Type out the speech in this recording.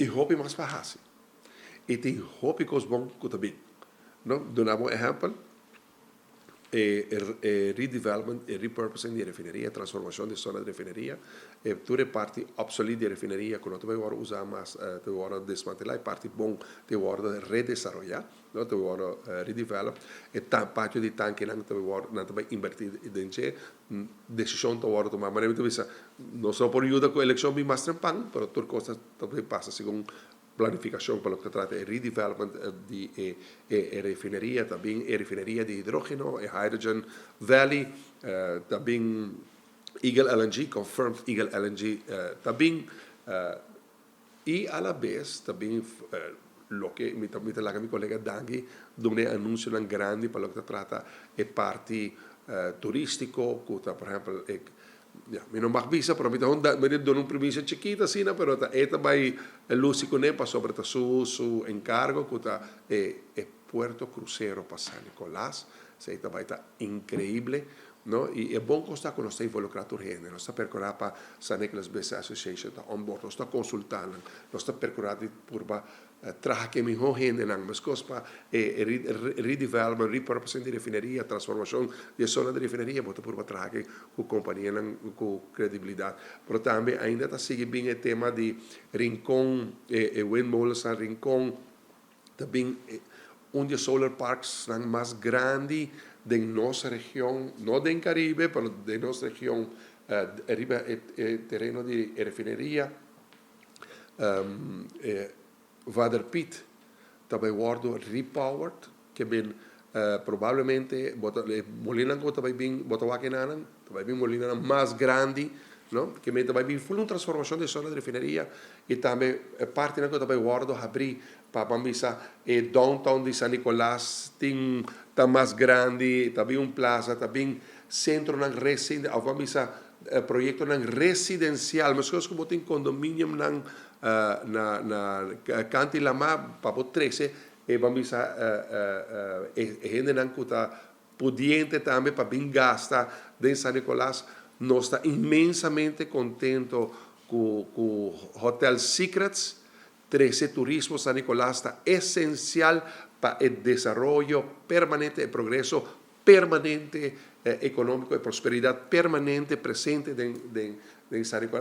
e hopi mais fácil. E tem hopi que os bom que também. Não? Donamos um exemplo. Redevelopment e repurposing de refineria, transformação de zona de refineria, toda parte obsoleta de refineria, que não te vai usar mais, te vai desmantelar, e parte bom te vai redesarrollar, não te vai redevelop, e parte de tanque não te vai invertir dentro, decisão te vai tomar, mas não só por ajuda com a eleição bem mais trampang, mas tudo coisa também passa segundo planificação para o que trata de redevelopment de refineria, também refineria de hidrógeno, Hydrogen Valley, também Eagle LNG, confirmed Eagle LNG, também, e a la vez, também, lo que mi collega Danghi, donde anuncio grande para lo que trata de parte turístico, por ejemplo, mi non mag visa, però mi do un permesso chiquita, sì, però esta vai lucico ne pa sobre su encargo, kuta Puerto Crucero pa San Nicolás, se esta vai ta increíble, no? E bom que está con nostra involucrato urgente, non sta percorrendo San Nicolas Business Association da on board, non sta consultando, non sta percorrendo purba traha che mi ho gente nang mescospa redevelopment, repurposing di refineria, transformação de zona de refineria, bota purba traha che com companhia nang com credibilidade. Pero também ainda está seguindo bem o tema de Rincón e windmills en Rincón, também onde solar parks nang mais grande de nossa região, não do Caribe, mas de nossa região, arriba terreno de refineria, Waterpit, também guardo repowered, que bem, provavelmente, molina que também bem, botawakenanan, também bem molina mais grande, não? Que bem também bem full uma transformação de zona de refineria e também parte que também guardo abrir para bambisa e downtown de San Nicolás tem tá mais grande, também plaza, também centro na residencial, bambisa projeto na residencial, mas coisas como tem condomínio na Canti Lama para 13 e bambisa gente na kuta pudiente também para bem gasta de San Nicolás. Nós está imensamente contento com o Hotel Secrets. 13 Turismo San Nicolás está essencial para o desenvolvimento permanente, o progresso permanente econômico e prosperidade permanente presente em San Nicolás.